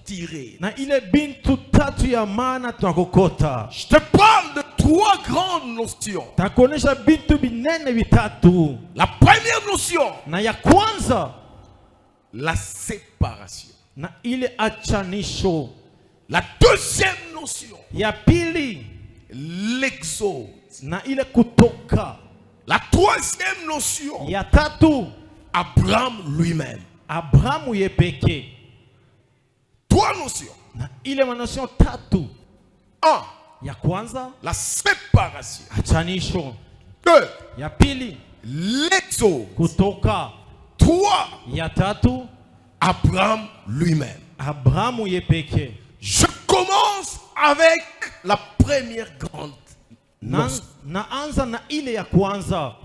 tirer. Na ile bintu tatu ya maana tunakokota. Je te parle de 3 grandes notions. Takuonesha bintu binene vitatu. La première notion, Na ya kwanza, la séparation. na ile achanisho. La deuxième notion, Ya pili, l'exode. na ile kutoka. La troisième notion, Ya tatu, Abraham lui-même. Abrahamu yepeke. 3 notions. Na ile manotion tatu. 1. Ya kwanza, La séparation. achanisho. 2. Ya pili, L'exode. kutoka. 3. Ya tatu, Abraham lui-même. Abrahamu yepeke. Je commence avec la première grande notion. Naanza na ile ya kwanza.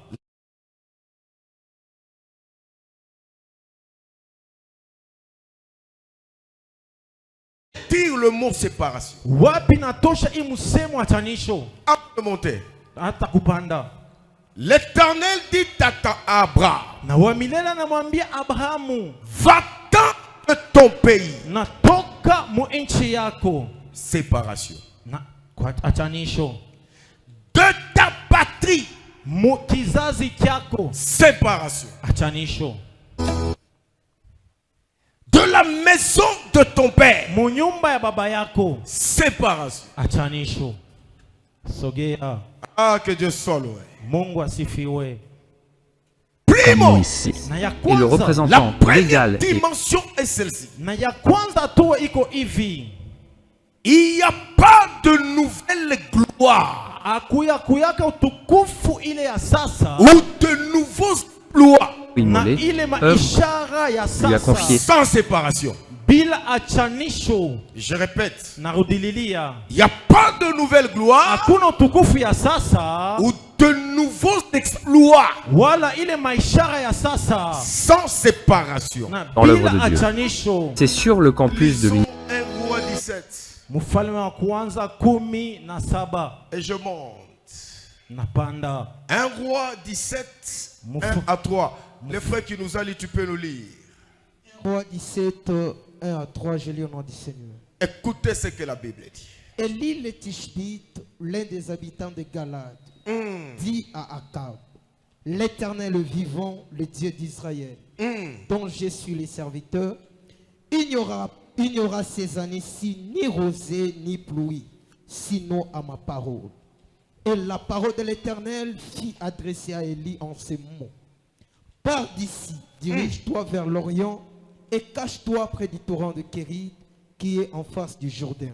Tire le mot séparation. Wapi natosha hii msemo achanisho? Avant de monter, Hata kupanda. l'Éternel dit à Abraham, Na wa milele anamwambia Abrahamu, va-t'en de ton pays. natoka mu nchi yako. Séparation. Na kwa achanisho. De ta patrie. Mu kizazi chako. Séparation. Achanisho. De la maison de ton père. Mu nyumba ya baba yako. Séparation. Achanisho. Sogea. Ah, que Dieu soit loué. Mungu asifiwe. Primo. Na ya Et le kwanza, La représentant légal première et dimension est celle-ci. na ya kwanza tu iko hivi. Il n'y a pas de nouvelle gloire Akuya kuyaka utukufu ile ya sasa. ou de nouveaux exploits Na immolé, ile œuvre maishara ya lui a confié. sasa. sans séparation. Bila achanisho. Je répète, Narudililia. il n'y a pas de nouvelle gloire Hakuna utukufu ya sasa. ou de nouveaux exploits Wala ile maishara ya sasa. sans séparation. Na Dans l'œuvre bila de Dieu. achanisho. C'est sur le campus de Lisons l'université. 1 Roi 17 Mfalme wa kwanza 17. et je monte. Napanda. 1 Roi 17, 1 à 3. Les frères qui nous ont lu, tu peux nous lire. Roi 17, 1 à 3, je lis au nom du Seigneur. Écoutez ce que la Bible dit. Élie le Tishbite, l'un des habitants de Galade, dit à Akab, l'Éternel vivant, le Dieu d'Israël, dont je suis le serviteur, il n'y aura ces années-ci ni rosée ni pluie, sinon à ma parole. Et la parole de l'Éternel fit adresser à Élie en ces mots. Pars d'ici, dirige-toi vers l'Orient et cache-toi près du torrent de Kérit qui est en face du Jourdain.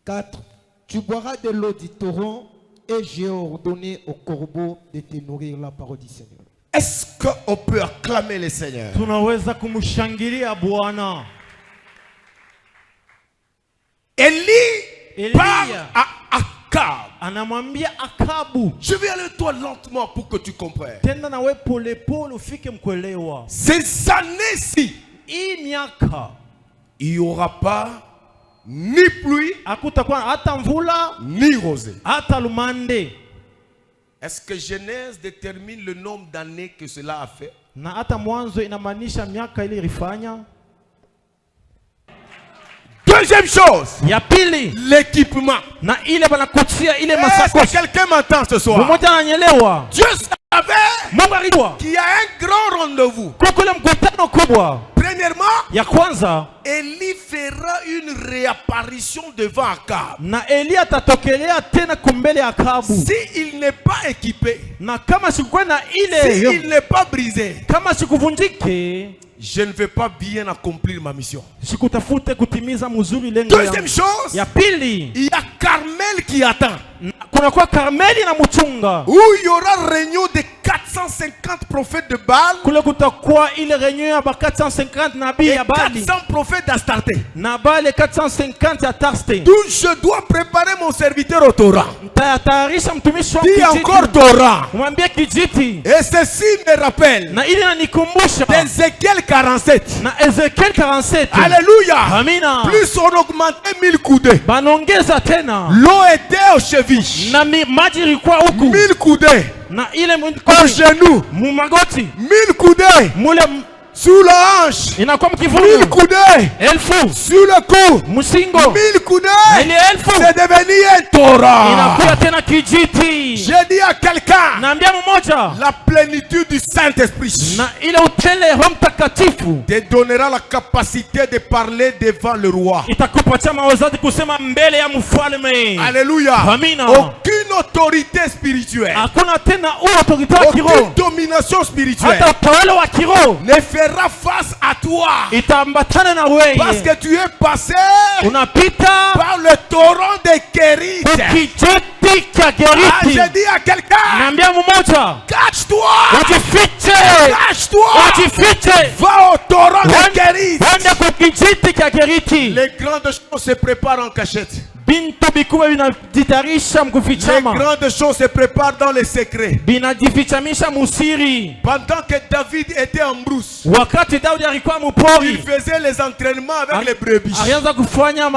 4. Tu boiras de l'eau du torrent et j'ai ordonné aux corbeaux de te nourrir, la parole du Seigneur. Est-ce qu'on peut acclamer le Seigneur? Tunaweza kumshangilia Bwana. Élie parle à Akab. Anamwambia Akabu, Je vais aller toi lentement pour que tu comprennes. tenda nawe pole pole ufike mkuelewa. Ces années-ci, Hii miaka il n'y aura pas ni pluie hakutakuwa hata mvula ni rosée. hata lumande. Est-ce que Genèse détermine le nombre d'années que cela a fait? Na hata mwanzo inamaanisha miaka ile ilifanya. Deuxième chose, Ya pili, l'équipement. na ile banakutia ile Est-ce que masakoshi. quelqu'un m'entend ce soir? Mmoja ananyelewa. Dieu savait Mungu alijua qu'il y a un grand rendez-vous. kuko ile mkutano kubwa. Premièrement, Ya kwanza, Élie fera une réapparition devant Akab. na Elia atatokelea tena kumbele ya Akabu. S'il n'est pas équipé, Na kama sikukuwa na ile, s'il n'est pas brisé, kama sikuvunjike, je ne vais pas bien accomplir ma mission. sikutafute kutimiza mzuri lengo Deuxième yangu. chose, Ya pili, il y a Carmel qui attend. kuna kwa Karmeli na mchunga. Où il y aura réunion de 450 prophètes de Baal Kule kutakuwa ile reunion ya ba 450 nabii et ya Bali 400 prophètes d'Astarté. na Bali 450 ya Tarste. D'où je dois préparer mon serviteur au Torah. Nitatayarisha mtumishi wangu Dis kijiti. encore Torah. Mwambie kijiti. Et ceci me rappelle Na ili nanikumbusha d'Ézéchiel 47. na Ezekiel 47. Alléluia. Amina. Plus on augmentait 1000 coudées. Banongeza tena. L'eau était aux chevilles. Na maji ilikuwa huku. 1000 coudées. Na ile Aux genoux. mu magoti. 1000 coudées. Mule sous la hanche, inakuwa 1000 mkivuno coudées elfu sur le cou, msingo 1000 coudées, na ile elfu c'est devenu un torrent. inakuwa tena kijiti. J'ai dit à quelqu'un, Naambia mmoja la plénitude du Saint-Esprit na ile utele Roho Mtakatifu te donnera la capacité de parler devant le roi. itakupatia mawazaji kusema mbele ya mfalme. Alléluia. Amina. Aucune autorité spirituelle, Hakuna tena autorite wa aucune kiroho, domination spirituelle hata utawala wa kiroho ne fera face à toi itaambatana na parce wewe. que tu es passé Unapita par le torrent de Kérit. kijiti cha Ah, Geriti. j'ai dit à quelqu'un, Naambia mmoja cache-toi, ujifiche, cache-toi, ujifiche, va au torrent de Kérit. wende kwa kijiti cha Geriti. Les grandes choses se préparent en cachette. Bintu bikubwa vinajitayarisha Les mkufichama, grandes choses se préparent dans les secrets. vinajifichamisha musiri. Pendant que David était en brousse, Wakati Daudi alikuwa il mupori, faisait les entraînements avec les brebis. alianza kufanya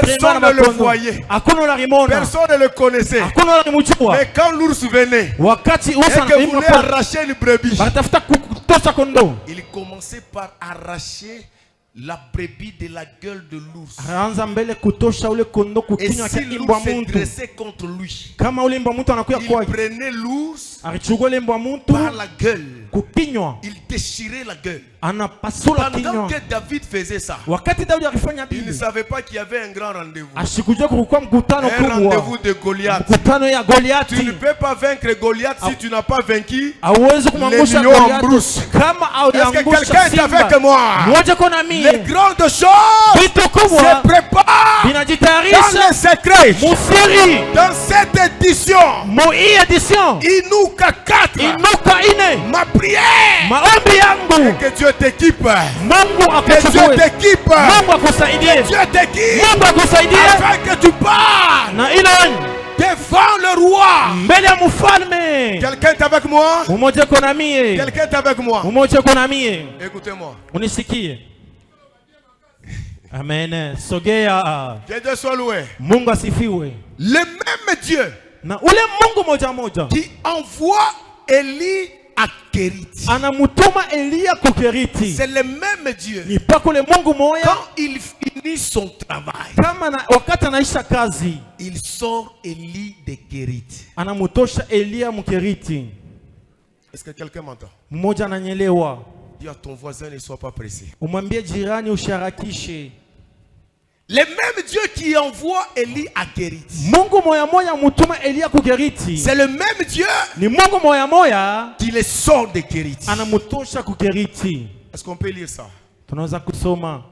Personne ne le voyait. hakuna unalimona, Personne ne le connaissait. hakuna unalimjua. Mais quand l'ours venait Wakati et usa que voulait arracher une brebis, wanatafuta kutosha kondoo, il commençait par arracher la brebis de la gueule de l'ours. anaanza mbele kutosha ule kondoo Et kukinywa cha si imbwa l'ours se muntu. dressait contre lui, Kama ule imbwa muntu anakuya il kwake, prenait l'ours alichukua ule imbwa muntu par la gueule. kukinywa, Il déchirait la gueule. anapasula Pendant kinywa. que David faisait ça, Wakati Daudi alifanya il ne bibi, savait pas qu'il y avait un grand rendez-vous. asikujua kulikuwa mkutano Un rendez-vous kubwa, de Goliath. mkutano ya Tu ne Goliati. peux pas vaincre Goliath si tu n'as pas vaincu. Hauwezi kumangusha Les lions en Goliati brousse. kama Est-ce que haujaangusha quelqu'un est avec simba. moi? Mmoja kona Les mie grandes choses vitu se kubwa préparent dans vinajitayarisha les secrets. musiri Dans cette édition, mu hii edition Inuka 4, inuka ine. ma prière, Maombi yangu que Dieu t'équipe. Mungu Que Dieu akuchukue, t'équipe. Mungu akusaidie, Dieu t'équipe. Mungu akusaidie Afin que tu parles na ile devant le roi. mbele ya mfalme. Quelqu'un est avec moi? Mmoja kona mie, Quelqu'un est avec moi? mmoja kona mie, Écoutez-moi. unisikie. Amen. Sogea. Que Dieu soit loué. Mungu asifiwe. Le même Dieu Na ule Mungu moja moja qui envoie Élie à Kérit, anamutuma Eliya kukeriti, c'est le même Dieu. ni pako ule Mungu moya. Quand il finit son travail, Kama wakati anaisha kazi, il sort Élie de Kérit. anamutosha Eliya mkeriti. Est-ce que quelqu'un m'entend? Mmoja ananyelewa. Dis à ton voisin, ne sois pas pressé. Umwambie jirani usharakishe. Le même Dieu qui envoie Élie à Kérit, Mungu moya moya mutuma Eliya kukeriti, c'est le même Dieu ni Mungu moya moya qui les sort de Kérit. anamutosha kukeriti. Est-ce qu'on peut lire ça? Tunaweza kusoma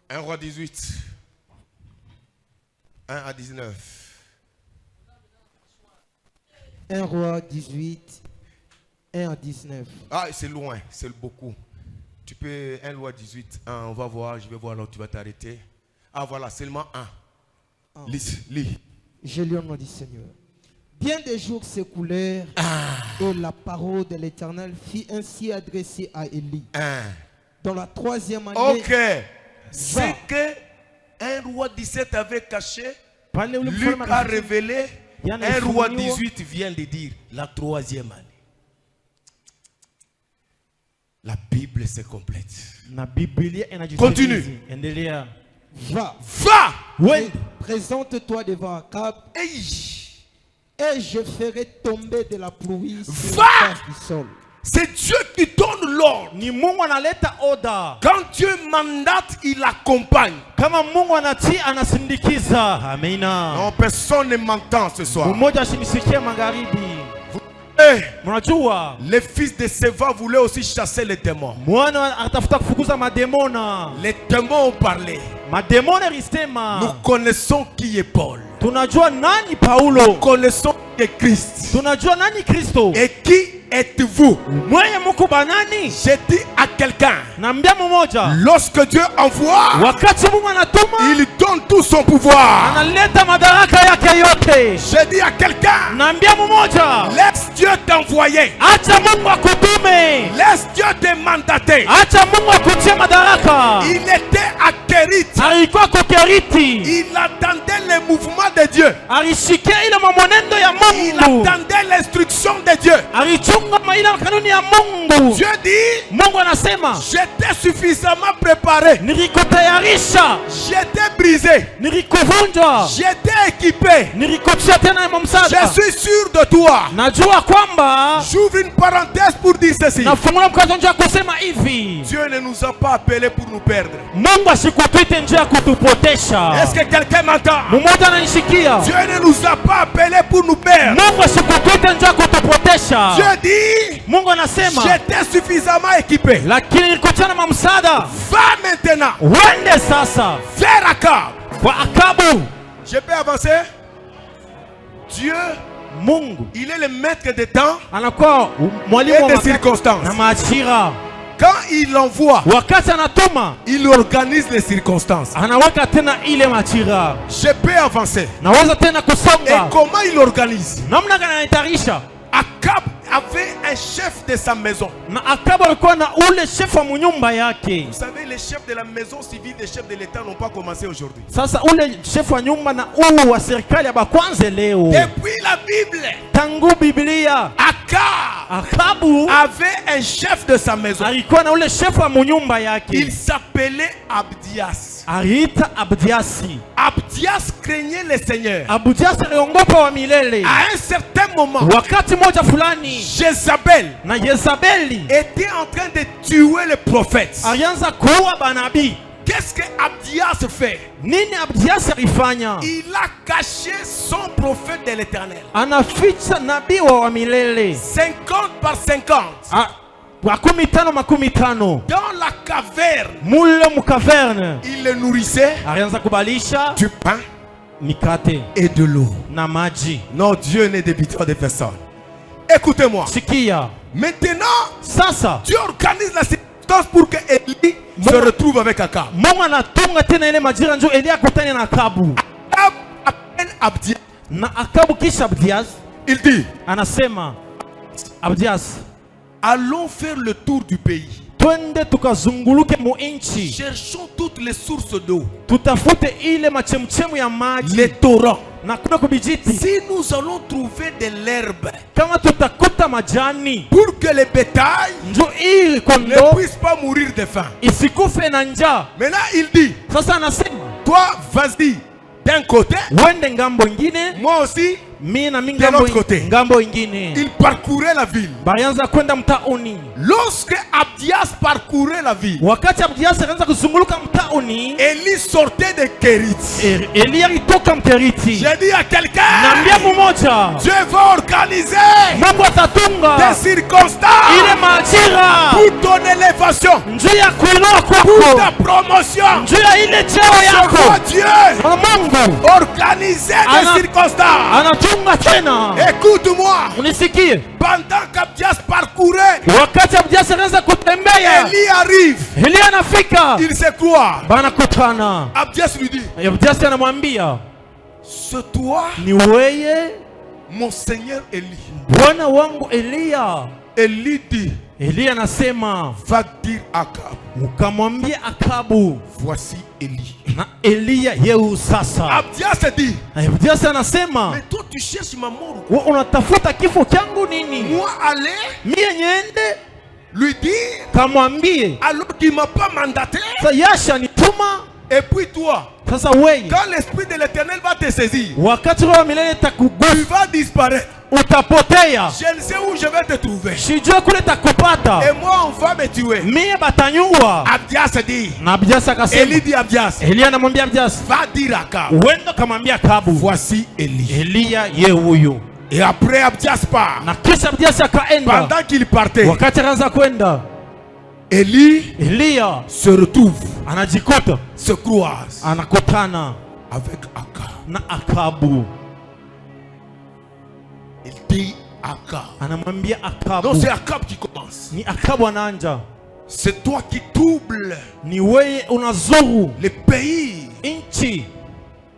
1 Roi 18, 1 à 19. 1 Roi 18, 1 à 19. Ah, c'est loin, c'est beaucoup. Tu peux 1 Roi 18, 1, on va voir, je vais voir là où tu vas t'arrêter. Ah voilà, seulement 1. Lis. Je lis au nom du Seigneur. Bien des jours s'écoulèrent et la parole de l'Éternel fut ainsi adressée à Élie. 1. Dans la 3e année, Ok. C'est que 1 Roi 17 avait caché, pale ule Luc mfalme a révélé, Yana 1 Roi ifunuliwa. 18 vient de dire la 3e année. La Bible se complète. na Biblia Continue. inajitimiza. Endelea. va, Va! Wende. présente-toi devant Akab Hey! et je ferai tomber de la pluie sur Va! la face du sol. C'est Dieu qui donne l'ordre. Ni Mungu analeta oda. Quand Dieu mandate, il accompagne. Kama Mungu anatii anasindikiza. Amina. Non, personne ne m'entend ce soir. Mmoja asinisikie magharibi. Eh, Mnajua les fils de Séva voulaient aussi chasser les démons. mwana atafuta kufukuza mademona. Les démons ont parlé. Mademona risema. Nous connaissons qui est Paul. Tunajua nani Paulo. Nous connaissons qui est Christ. Tunajua nani Kristo. Et qui êtes-vous? Mwenye mko banani? J'ai dit à quelqu'un, Naambia mmoja. lorsque Dieu envoie, Wakati Mungu anatuma, il donne tout son pouvoir. analeta madaraka yake yote. J'ai dit à quelqu'un, Naambia mmoja. laisse Dieu t'envoyer. Acha Mungu akutume. Laisse Dieu te mandater. Acha Mungu akutie madaraka. Il était à Kérit. Alikuwa kukeriti. Il attendait attendait les mouvements de Dieu. Alishikia ile mwenendo ya Il Mungu. attendait l'instruction de Dieu. Alichunga ile kanuni ya Mungu. Dieu dit, Mungu anasema, j'étais suffisamment préparé. nilikutayarisha, J'étais brisé. nilikuvunja, J'étais équipé. nilikutia tena Je msaada. suis sûr de toi. Najua kwamba, J'ouvre une parenthèse pour dire ceci. nafungua mkazo njia kusema hivi, Dieu ne nous a pas appelés pour nous perdre. Mungu asikutuite njia kutupotesha. Est-ce que quelqu'un m'entend? Mmoja ananishikia. Dieu ne nous a pas appelés pour nous perdre. Mungu asikutuite njia kutupotesha. Dieu dit, Mungu anasema, j'étais suffisamment équipé. lakini nilikutia na msaada. Va maintenant Wende sasa vers Akab. kwa Akabu. Je peux avancer? Dieu, Mungu il est le maître des temps anakuwa mwalimu et wa des wakati circonstances. na majira. Quand il envoie, Wakati anatuma, il organise les circonstances. anaweka tena ile majira. Je peux avancer. Naweza tena Et kusonga. comment il organise? Namna gani anaitarisha? Akab avait un chef de sa maison. Na Akabu alikuwa na ule chef wa munyumba yake. Vous savez, les chefs de la maison civile, les chefs de l'État n'ont pas commencé aujourd'hui. Sasa ule chef wa nyumba na ule wa serikali abakwanze leo. Depuis la Bible, Tangu Biblia, Akab Akabu avait un chef de sa maison. alikuwa na ule chef wa munyumba Il yake. s'appelait Abdias. Aliita Abdiasi. Abdias craignait le Seigneur. Abdiasi aliongopa wa milele. À un certain moment, Wakati moja fulani Jézabel na Yezabeli était en train de tuer les prophètes. alianza kuua banabii. Qu'est-ce que Abdias fait? Nini Abdiasi alifanya? Il a caché son prophète de l'Éternel. Anaficha nabii wa milele 50 par 50. makumi tano Dans la caverne, mule mukaverne. il le nourrissait Alianza kubalisha du pain mikate et de l'eau. na maji. Non, Dieu n'est débiteur de personne. Écoutez-moi. Sikia Maintenant, sasa, Dieu organise la circonstance pour que Élie se retrouve avec Akab. Mungu anatunga tena ile majira njo Elia akutane na Akabu. Akab appelle Abdias. Na Akabu kisha Abdias Il dit, anasema, Abdias, allons faire le tour du pays. twende tukazunguluke mu inchi, Cherchons toutes les sources d'eau, tutafute ile machemchemu ya maji les torrents. na kule kubijiti. Si nous allons trouver de l'herbe Kama tutakuta majani, pour que le bétail njo ili ne kondo puisse pas mourir de faim. isikufe na njaa. Maintenant, il dit, Sasa anasema, toi, vas-y d'un côté, wende ngambo ingine, moi aussi. mimi na mimi De l'autre côté. ngambo ingine. Il parcourait la ville. Balianza kwenda mtauni. Lorsque Abdias parcourait la ville, Wakati Abdias alianza kuzunguluka mtauni, Élie sortait de Kérit. Elia alitoka Mkeriti. J'ai dit à quelqu'un, Naambia mmoja, Dieu va organiser Mungu atatunga des circonstances ile majira pour ton élévation, njia ya kuinua pour kwako, ta promotion. njia ya ile cheo Je vois yako. Dieu Mungu organiser des Ana- circonstances. anatunga tena. Écoute-moi, Unisikie, pendant qu'Abdias parcourait, wakati Abdias anaanza kutembea, Élie arrive. Elia anafika, Il se croit. banakutana. Abdias lui dit, Abdias anamwambia, c'est toi, ni weye mon Seigneur Élie. bwana wangu Elia. Élie dit, Elia anasema, va dire à Akab, ukamwambia Akabu, voici Élie. na Elia yeu sasa. Abdias dit, Abdias anasema, mais toi tu cherches ma mort ou quoi? wewe unatafuta kifo changu nini? Moi aller Mie niende lui dire, kamwambie, alors qu'il m'a pas mandaté. sasa yasha nituma. Et puis toi, Sasa wewe, quand l'esprit de l'Éternel va te saisir, wakati roho ya milele tu takugusa, vas disparaître. utapotea. Je ne sais où je vais te trouver. Sijue kule takupata. Et moi, on va me tuer. Mie batanyua. Abdias dit, Na Abdias akasema, Élie dit Abdias, Elia anamwambia Abdias, va dire à Akab, uende kamwambia Akabu, voici Élie. Elia ye huyu. Et après Abdias part. Na kisha Abdias akaenda. Pendant qu'il partait, Wakati anaanza kwenda, Élie Elia se retrouve, anajikuta se croise anakutana avec Akab. na Akabu. Il dit Akab. Anamwambia Non, Akabu, c'est Akab qui commence. ni Akabu anaanja, C'est toi qui doubles ni wewe unazuru le pays. nchi.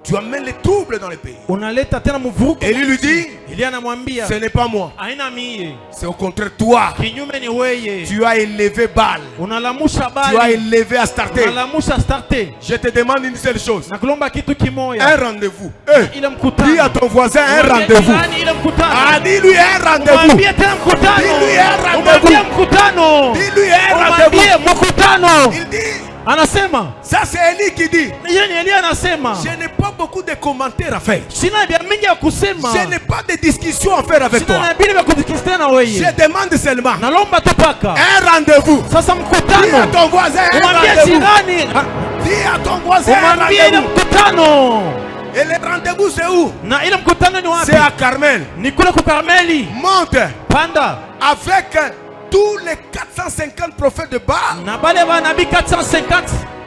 Tu amènes les troubles dans le pays. Unaleta tena mvuruko. Élie lui dit, Elia anamwambia, ce n'est pas moi. haina mie. C'est au contraire toi. Kinyume ni weye. Tu as élevé Baal. Unalamusha Bali. Tu as élevé Astarté. Unalamusha Astarte. Je te demande une seule chose. Nakulomba kitu kimoya. Un rendez-vous. Ile mkutano. Dis à ton voisin un rendez-vous. Ile mkutano. Ah, dis-lui un rendez-vous. Mwambie tena mkutano. Dis-lui un rendez-vous. Mwambie mkutano. Dis-lui un rendez-vous. Mwambie mkutano. Il dit, Anasema. ça c'est Élie qui dit. Yeye ni Elia anasema. Je n'ai pas beaucoup de commentaires à faire. Sina vya mingi ya kusema. Je n'ai pas de discussion à faire avec toi. Sina na bili vya kudikistia na wewe. Je demande seulement Nalomba tu paka. un rendez-vous. Sasa mkutano. Dis à ton voisin un Mwambie rendez-vous. jirani. Dis à ton voisin un Mwambie ile rendez-vous. mkutano. Et le rendez-vous c'est où? Na ile mkutano ni wapi? C'est à Carmel. Ni kule ku Karmeli. Monte Panda. avec tous les 450 prophètes de Baal Na bale banabii 450.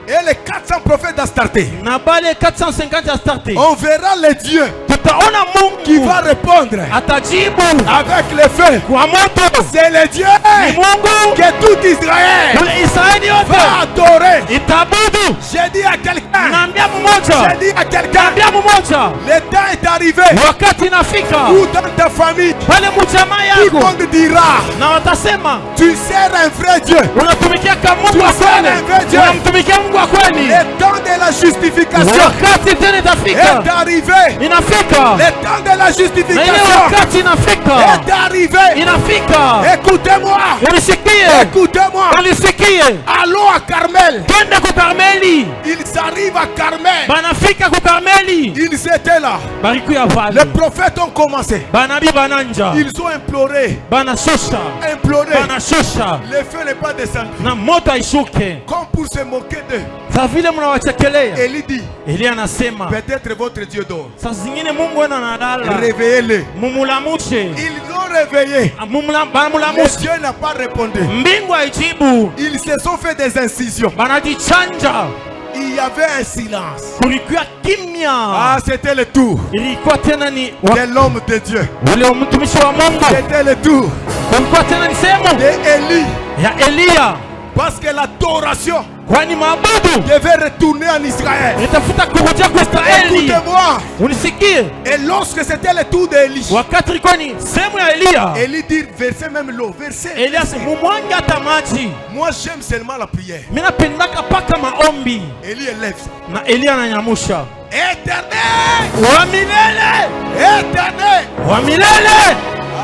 et les 400 prophètes d'Astarté. Na bale 450 Astarte. On verra les dieux Tutaona qui Mungu va répondre atajibu avec les feux. kwa moto. C'est le Dieu Ni Mungu que tout Israël ule Israeli va yote adorer. itabudu. J'ai dit à quelqu'un, Naambia mmoja. j'ai dit à quelqu'un, Naambia mmoja. le temps est arrivé Wakati inafika où dans ta famille, pale mjamaa tout le yako monde dira, na watasema tu sers un vrai Dieu. unatumikia kama Mungu wa kweli. Unamtumikia Mungu wa kweli. Le temps de la justification Wakati tena itafika. est arrivé. Inafika. Le temps de la Na ile justification wakati inafika. est arrivé. Inafika. Écoutez-moi. Unisikie. Écoutez-moi. Unisikie. Allons à Carmel. Twende ku Karmeli. Ils arrivent à Carmel. Banafika ku Karmeli. Ils étaient là. Bariku ya Les pale. prophètes ont commencé. Banabii bananja. Ils ont imploré. Banashusha. Imploré. Banashusha. Le feu n'est pas descendu. Na moto aishuke. Comme pour se moquer d'eux. Sa vile mnawachekelea. Élie dit, Elia anasema peut-être votre Dieu dort. saa zingine Mungu wenu analala. Réveillez-le. Mumulamushe. Ils l'ont réveillé. Le Banamulamsha. Dieu n'a pas répondu. Mbingu haijibu. Ils se sont fait des incisions. Banajichanja. Il y avait un silence. Kulikuwa kimya. Ah, c'était le tour Ilikuwa tena ni de l'homme de Dieu. ule mtumishi wa Mungu. C'était le tour Kulikuwa tena ni sehemu de Élie. ya Elia. Parce que l'adoration Kwani maabudu devait retourner en Israël. nitafuta kurudia kwa Israeli. Écoutez-moi. Unisikie. Et lorsque c'était le tour d'Élie, Wakati ilikuwa ni sehemu ya Elia. Élie dit, versez même l'eau, versez. Elia mumwange hata maji. Moi j'aime seulement la prière. Mimi napendaka paka maombi. Élie élève ça. Na Elia ananyamusha. Éternel, Wa milele. éternel. Wa milele.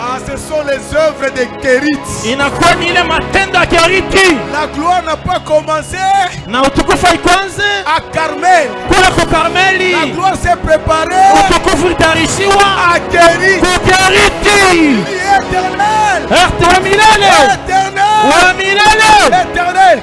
Ah, ce sont les œuvres de Kérith. Inakuwa ni ile matendo ya Keriti. La gloire n'a pas commencé Na utukufu haikuanze à Carmel. kule ku La Karmeli. gloire s'est préparée Utukufu utarishiwa à Kérith. ku Keriti. Éternel, Wa milele. éternel, Wa milele. éternel.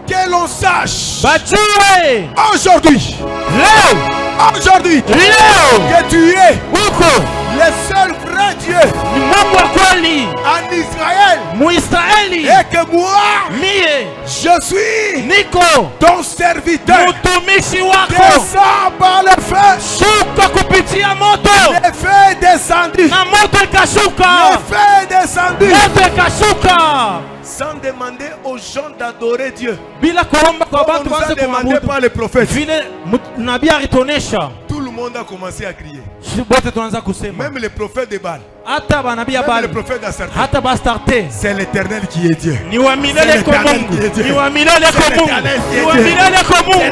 Que l'on sache Bajue aujourd'hui, leo leo que tu es uko le seul vrai Dieu ni Mungu wa kweli en Israël Muisraeli. et que moi, Mie je suis niko ton serviteur. mtumishi wako. Descends par le feu. Shuka kupitia moto Le feu est descendu. na moto Le ikashuka. feu est descendu. Moto ikashuka Sans demander aux gens d'adorer Dieu. bila kuomba kwa Comme on watu nous a waanze demandé kumwabudu. par les prophètes. Vile nabii alitonesha, Tout le monde a commencé à crier. wote tunaanza kusema, Même les prophètes de Baal. hata banabii ya Même les Bali, prophètes d'Astarté. hata Bastarte. C'est l'Éternel qui est Dieu. Ni wa milele kwa Mungu, ni wa milele kwa Mungu, ni wa milele kwa Mungu,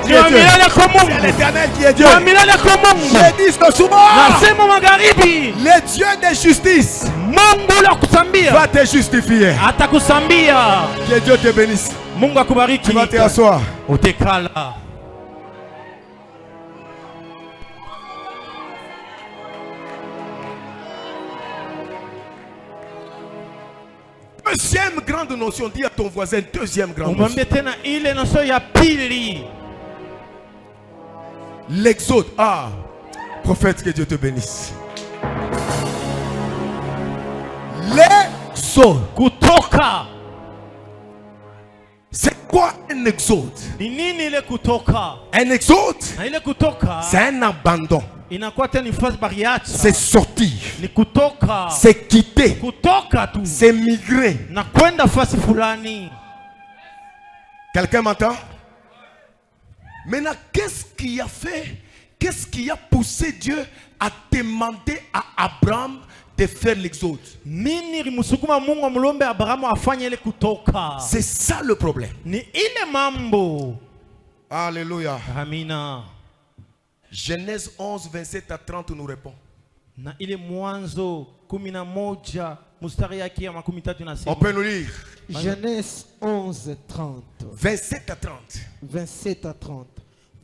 ni wa milele kwa C'est Mungu, l'Éternel qui est ni Dieu. wa milele kwa Mungu. Je dis ce soir, Nasema magharibi, le Dieu de justice Mungu la kusambia va te justifier. atakusambia. Que Dieu te bénisse. Mungu akubariki. Tu vas te asseoir. Utekala. Deuxième grande notion, dis à ton voisin, deuxième grande notion. Umwambie tena ile noso ya pili. L'exode. Ah, prophète, que Dieu te bénisse. L'exode. Kutoka. C'est quoi un exode? Ni nini ile kutoka? Un exode, Na ile kutoka c'est un abandon. inakuwa tena ni fasi bariacha. C'est sortir. Ni kutoka. C'est quitter. Kutoka tu. C'est migrer. Na kwenda fasi fulani. Quelqu'un m'entend? Maintenant, qu'est-ce qui a fait qu'est-ce qui a poussé Dieu à demander à Abraham de faire l'exode? Nini limusukuma Mungu amlombe Abrahamu afanye ile kutoka? C'est ça le problème. Ni ile mambo. Alléluia. Amina. Genèse 11, 27 à 30 nous répond. Na ile Mwanzo 11 mstari yake ya 13 nasema. On peut nous lire. Genèse 11, 30. 27 à 30. 27 à 30.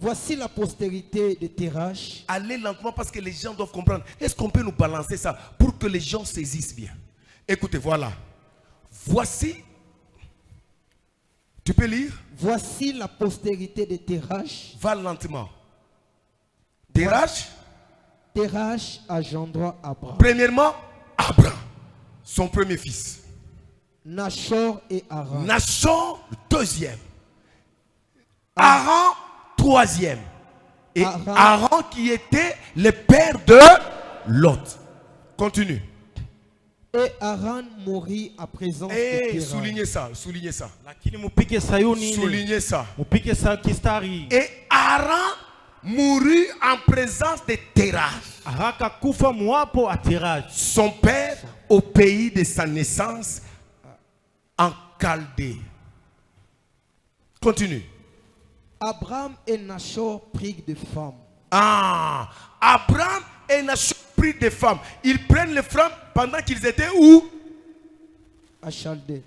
Voici la postérité de Terach. Allez lentement parce que les gens doivent comprendre. Est-ce qu'on peut nous balancer ça pour que les gens saisissent bien? Écoutez, voilà. Voici. Tu peux lire? Voici la postérité de Terach. Va lentement. Terach. Terach engendra Abraham. Premièrement, Abraham, son premier fils. Nachor et Haran. Nachor, deuxième. Haran, troisième. Et Haran qui était le père de Lot. Continue. Et Haran mourit à présence de Terach. Soulignez ça, soulignez ça. Lakini mupike Sayuni ile. Soulignez ça. Mupike sa kistari. Et Haran mourut en présence de Terach, Haraka kufa muapo a Terach. son père, au pays de sa naissance, en Chaldée. Continue. Abraham et Nachor prirent des femmes. Ah, Abraham et Nachor prirent des femmes. Ils prennent les femmes pendant qu'ils étaient où? À Chaldée.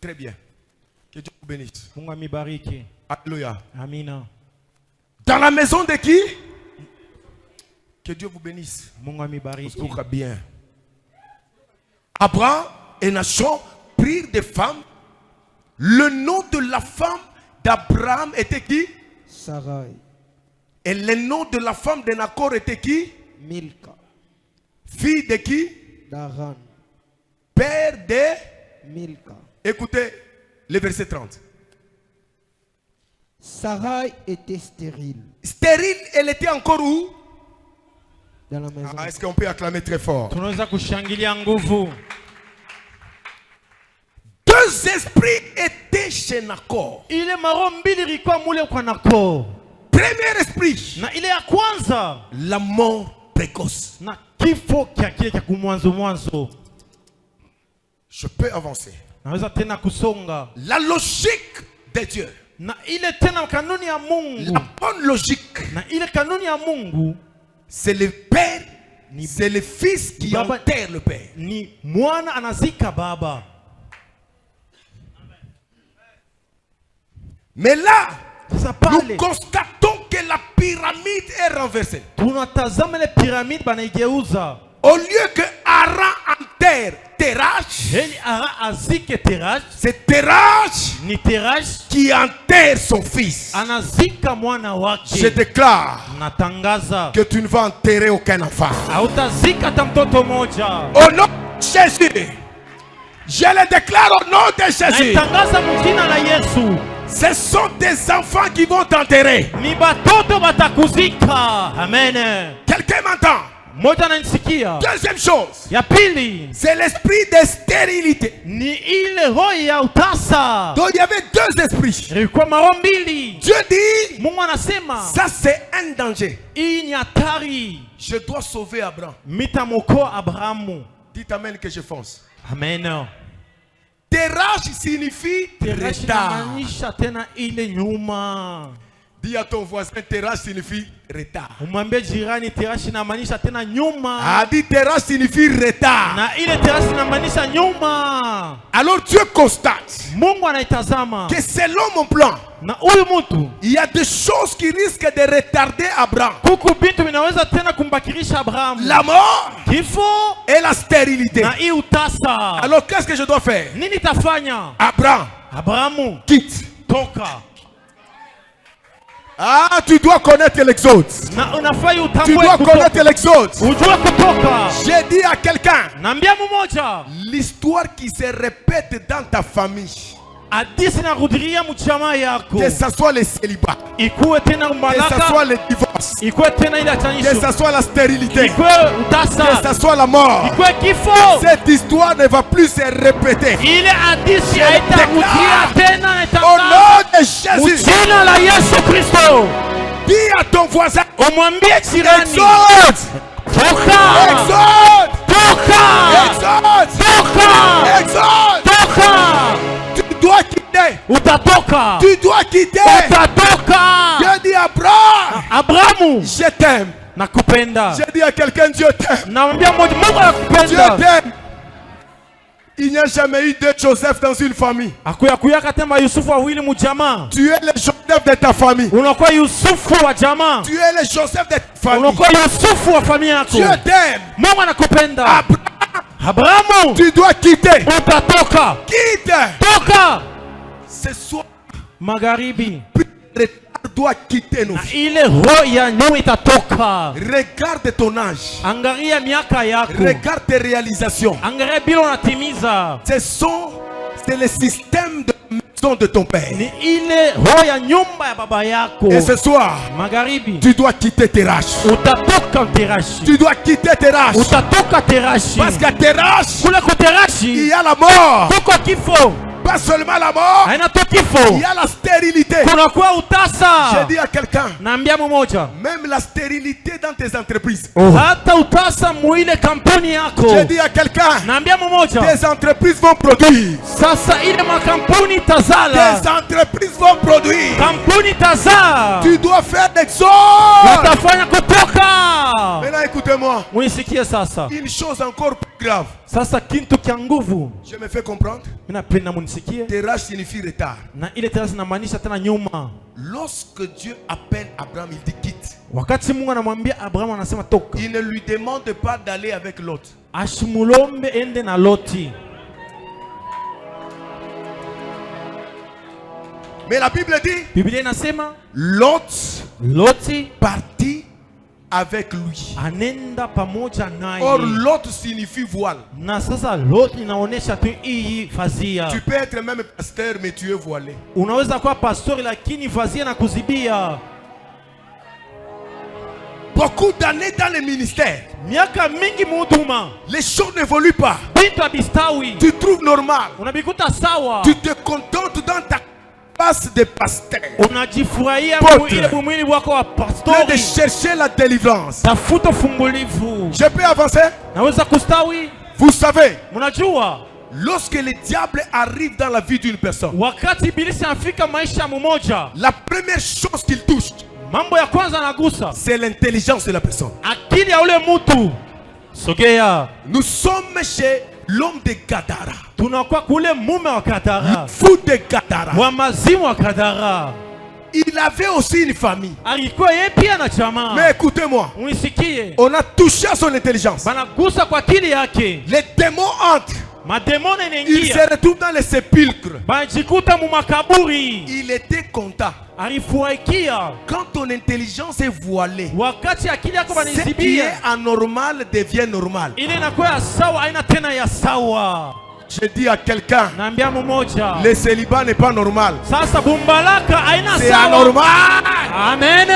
Très bien. Que Dieu vous bénisse. Mungu amibariki. Alléluia. Amina. Dans la maison de qui? Que Dieu vous bénisse. Mungu amibariki. Bien. Abraham et Nachor prirent des femmes. Le nom de la femme d'Abraham était qui? Sarai. Et le nom de la femme de Nachor était qui? Milka. Fille de qui? d'Aran. Père de Milka. Écoutez le verset 30. Sarai était stérile. Stérile, elle était encore où? Dans la maison. Est-ce qu'on peut acclamer très fort? Tunaweza kushangilia nguvu. Deux esprits étaient chez Nachor. Ile maro mbili ilikuwa mule kwa Nachor. Premier esprit, Na ile ya kwanza la mort précoce. na kifo kia kile cha kumwanzo mwanzo. Je peux avancer. Naweza tena kusonga. La logique de Dieu. Na ile tena kanuni ya Mungu. La bonne logique. Na ile kanuni ya Mungu C'est le père, c'est le fils qui Baba- enterre le père. ni mwana anazika baba. Mais là, Sasa nous pale constatons que la pyramide est renversée. tunatazama ile piramidi banaigeuza. Au lieu que Haran enterre Terach, Heli ara azike Terach, c'est Terach ni Terach qui enterre son fils. anazika mwana Je wake. déclare Natangaza que tu ne vas enterrer aucun enfant. hautazika hata mtoto moja. Au nom de Jésus, je le déclare au nom de Jésus. Naitangaza mjina la Yesu. Ce sont des enfants qui vont t'enterrer. Ni batoto batakuzika. Amen. Quelqu'un m'entend? Moja ananisikia. Deuxième chose, Ya pili c'est l'esprit de stérilité. ni ile roho ya utasa. Donc il y avait deux esprits. Ilikuwa maro mbili. Dieu dit, Mungu anasema ça c'est un danger. hii ni hatari. Je dois sauver Abraham. Mitamokoa Abrahamu. Dites amen que je fonce. Amen. Terach signifie Terach retard. inamaanisha tena ile nyuma. Dis à ton voisin, Terach signifie retard. Umwambie jirani Terach inamaanisha tena nyuma. Ah, dit Terach signifie retard. Na ile Terach inamaanisha nyuma. Alors Dieu constate Mungu anaitazama. que selon mon plan, Na huyu mtu il y a des choses qui risquent de retarder Abraham. huku vitu vinaweza tena kumbakirisha Abrahamu. La mort Kifo et la stérilité. na hii utasa. Alors qu'est-ce que je dois faire? Nini tafanya? Abraham, Abrahamu quitte. toka. Ah, tu dois connaître l'exode. Na unafai Tu utambue dois connaître kutoka. l'exode. Ujue kutoka. J'ai dit à quelqu'un, Nambia mmoja. l'histoire qui se répète dans ta famille, Hadisi narudiria mchama yako. que ce soit le célibat, Ikuwe tena que ce umalaka. soit le divorce, Ikuwe tena ile que atanisho. ce soit la stérilité, Ikuwe que utasa. ce soit la mort, Ikuwe kifo. cette histoire ne va plus se répéter. Ile hadisi haitarudia tena na Au itangaza. nom de Jésus, Mjina la Yesu Kristo. dis à ton voisin. Umwambie jirani. Exode. Toka. Exode. Toka. Exode. Toka. Exode. Toka. Tu dois quitter. Utatoka. Tu dois quitter. Utatoka. Dieu dit Abraham. Abrahamu, Je t'aime. nakupenda. J'ai dit à quelqu'un, Dieu t'aime. Namwambia mmoja, Mungu Dieu anakupenda. t'aime. Il n'y a jamais eu deux Joseph dans une famille. Akuyakuyaka tema Yusufu wawili mujamaa. Tu es le Joseph de ta famille. Unakuwa Yusufu wa jamaa. Tu es le Joseph de ta famille. Unakuwa Yusufu wa familia yako. Dieu t'aime. Mungu anakupenda. Abraham, Abrahamu, tu dois quitter. utatoka. Quitte. Toka. Ce soir, Magharibi. retard doit quitter nos Na vies. ile roho ya nyuma itatoka. Regarde ton âge. Angalia miaka yako. Regarde tes réalisations. Angalia bila unatimiza. C'est le système de maison de ton père. Ni ile roho ya nyumba ya baba yako. Et ce soir, Magharibi, tu dois quitter tes raches. utatoka Terashi. Tu dois quitter tes raches. Utatoka Terashi. Parce qu'à tes raches, Kule kwa il Terashi y a la mort. kuko kifo. Pas seulement la mort, Haina tu il kifo. y a la stérilité. Kuna kuwa utasa. J'ai dit à quelqu'un, Naambia mmoja. même la stérilité dans tes entreprises. Hata utasa muile kampuni yako. J'ai dit à quelqu'un, Naambia mmoja. tes entreprises vont produire. Sasa ile makampuni tazala. Tes entreprises vont produire. Kampuni tazaa. Tu dois faire l'exode. Utafanya kutoka. Maintenant, écoutez-moi. Unisikie sasa. Une chose encore plus grave. Sasa kintu kya nguvu. Je me fais comprendre. Mimi napenda munisikie. Tes raches signifient retard. Na ile tena zinamaanisha tena nyuma. Lorsque Dieu appelle Abraham, il dit quitte. Wakati Mungu anamwambia Abrahamu anasema toka. Il ne lui demande pas d'aller avec l'autre. Ashimulombe ende na Loti. Mais la Bible dit, Biblia inasema Lot Loti partit avec lui. anenda pamoja naye. Or, Lot signifie voile. Na sasa Loti inaonesha tu hii fazia. Tu peux être même pasteur, mais tu es voilé. Unaweza kuwa pastori lakini fazia na kuzibia. Beaucoup d'années dans le ministère, Miaka mingi muhuduma. les choses n'évoluent pas. Bintu abistawi. Tu trouves normal. Unabikuta sawa. Tu te contentes dans ta place de pasteur. Unajifurahia Potre. ile bumwili wako wa En train de pastori. chercher la délivrance. Tafuta fungulivu. Je peux avancer? Naweza kustawi. Vous savez, Mnajua lorsque le diable arrive dans la vie d'une personne, wakati ibilisi anafika maisha ya mmoja, la première chose qu'il touche, mambo ya kwanza anagusa c'est l'intelligence de la personne. akili ya ule mtu. Sogea. Nous sommes chez l'homme de Gadara, Tunakuwa kule mume wa Kadara. fou de Gadara. Wa mazimu wa Kadara. Il avait aussi une famille. Alikuwa yeye pia na jamaa. Mais écoutez-moi, Unisikie. on a touché à son intelligence. Banagusa kwa akili yake. Les démons entrent. Mademoni Il se inaingia. retrouve dans les sépulcres. Banajikuta mu makaburi. Il était content. Alifurahikia Quand ton intelligence est voilée, wakati akili yako ce qui banizibia. est anormal devient normal. Ile inakuwa ya sawa, haina tena ya sawa. Je dis à quelqu'un, Naambia mmoja. le célibat n'est pas normal. Sasa bumbalaka haina C'est sawa. anormal. Amen.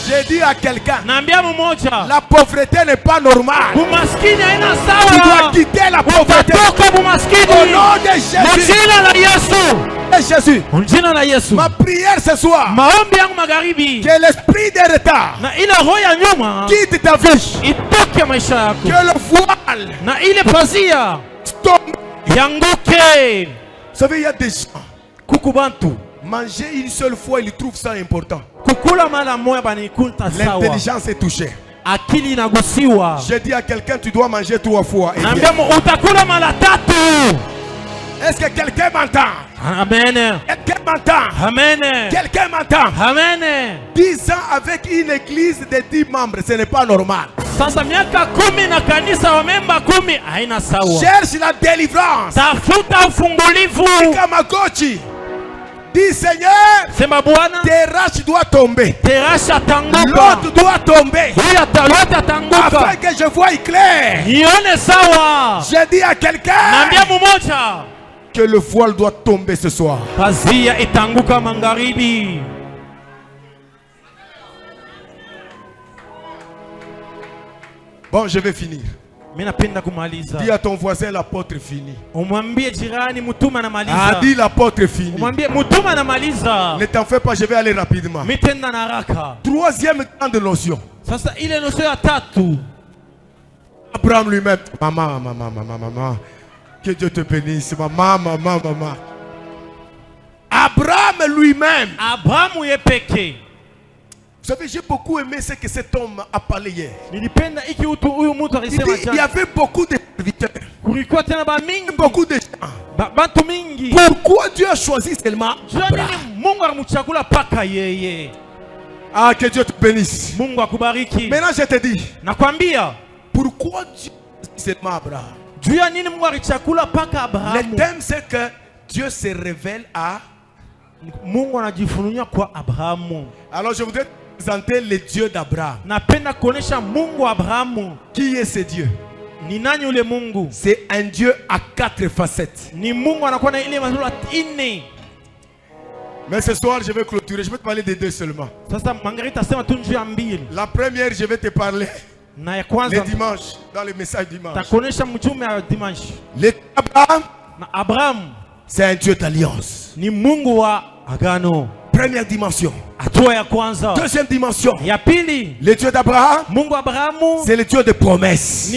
Je dis à quelqu'un, Naambia mmoja. la pauvreté n'est pas normale. Bumaskini haina Tu dois sawa. quitter la pauvreté. Utatoka Au bumaskini. nom de Jésus. Mjina la Yesu. Jésus. Mjina la Yesu. Ma prière ce soir, Maombi yangu magharibi. que l'esprit de retard Na ile roho ya nyuma quitte ta vie. itoke maisha yako. Que le voile Na ile pazia tombe. yanguke. Vous savez, il y a des gens, Kuku bantu. manger une seule fois, ils trouvent ça important. Kukula mara moja banikuta sawa. L'intelligence est touchée. Akili inagusiwa. Je dis à quelqu'un, tu dois manger 3 fois. Et Naambia utakula mara tatu. est-ce que quelqu'un m'entend? Amen. Quelqu'un m'entend? Amen. Quelqu'un m'entend? Amen. 10 ans avec une église de 10 membres, ce n'est pas normal. Sasa miaka 10 na kanisa wa memba 10 haina sawa. Cherche la délivrance. Tafuta ufungulivu. Kamagochi. Dis Seigneur, Sema Bwana, tes raches doivent tomber. terasha tanguka. L'autre doit tomber. Huyu atalota tanguka. Afin que je voie clair. Nione sawa. Je dis à quelqu'un Naambia mmoja, que le voile doit tomber ce soir. pazia itanguka magharibi. Bon, je vais finir. Mimi napenda kumaliza. Dis à ton voisin, l'apôtre est fini. Umwambie jirani mtume anamaliza. Ah, dis l'apôtre est fini. Umwambie mtume anamaliza. Ne t'en fais pas, je vais aller rapidement. Mitenda na haraka. Troisième grande notion. Sasa ile notion ya tatu. Abraham lui-même. Maman. Que Dieu te bénisse. Maman. Abraham lui-même. Abrahamu yepeke. Vous savez, j'ai beaucoup aimé ce que cet homme a parlé hier. Il Il dit, dit, il y avait beaucoup de serviteurs. Beaucoup de gens. Pourquoi Dieu a choisi seulement Abraham? Ah, que Dieu te bénisse. Maintenant, je te dis. Pourquoi Dieu a choisi seulement Abraham? Le thème, c'est que Dieu se révèle à Alors, je voudrais présenter le Dieu d'Abraham. Qui est ce Dieu? C'est un Dieu à 4 facettes. Mais ce soir, je vais clôturer. Je vais te parler des deux seulement. La première, je vais te parler le dimanche, dans le message dimanche. Le Abraham, c'est un Dieu d'alliance. Première dimension. Deuxième dimension. Le Dieu d'Abraham, c'est le Dieu de promesses.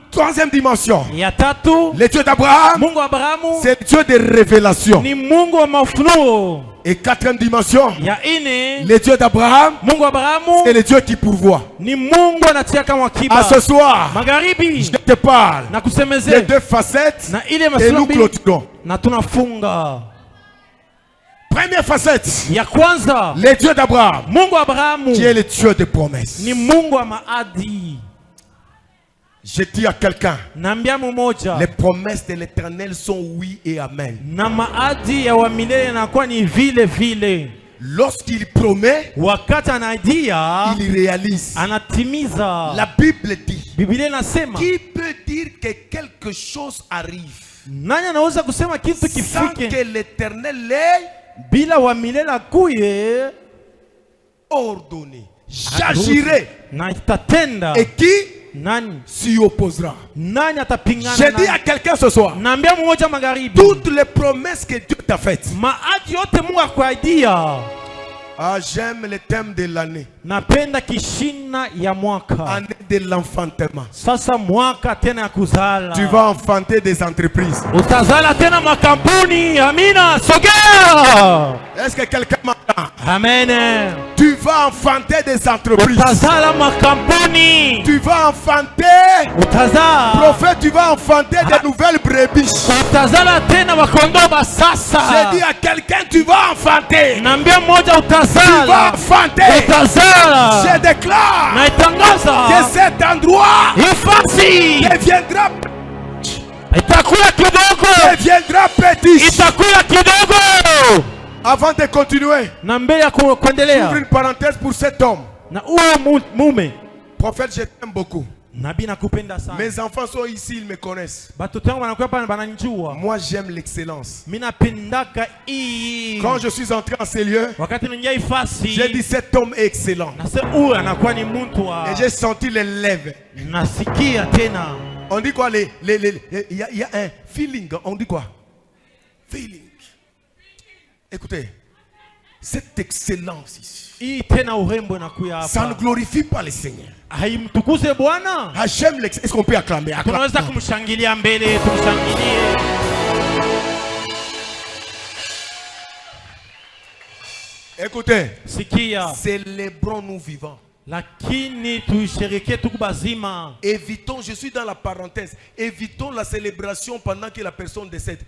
Troisième dimension. Le Dieu d'Abraham, c'est le Dieu de révélation. Et quatrième dimension. Le Dieu d'Abraham, c'est le Dieu qui pourvoit. À ce soir, je te parle des deux facettes et nous clôturons. Première facette, le Dieu d'Abraham, qui est le Dieu de promesses. Je dis à quelqu'un, les promesses de l'Éternel sont oui et amen. Lorsqu'il promet, il réalise. La Bible dit, qui peut dire que quelque chose arrive sans que l'Éternel l'ait ordonné? J'agirai. Et qui s'y opposera? J'ai dit à quelqu'un ce soir, toutes les promesses que Dieu t'a faites. Ah, j'aime le thème de l'année. Année de l'enfantement. Tu vas enfanter des entreprises. Est-ce que quelqu'un m'entend? Amen. Tu vas enfanter des entreprises. Tu vas enfanter. Prophète, tu vas enfanter de nouvelles brebis. J'ai dit à quelqu'un, tu vas enfanter. Tu vas enfanter. Je déclare que cet endroit deviendra petit. Avant de continuer, j'ouvre une parenthèse pour cet homme. Prophète, je t'aime beaucoup. Mes enfants sont ici, ils me connaissent. Moi, j'aime l'excellence. Quand je suis entré en ces lieux, j'ai dit cet homme est excellent. Et j'ai senti les lèvres. On dit quoi? Il y a un feeling. On dit quoi? Feeling. Écoutez, cette excellence ici, ça ne glorifie pas le Seigneur. J'aime l'excellence. Est-ce qu'on peut acclamer? Écoutez, célébrons-nous vivants. Évitons, je suis dans la parenthèse, évitons la célébration pendant que la personne décède.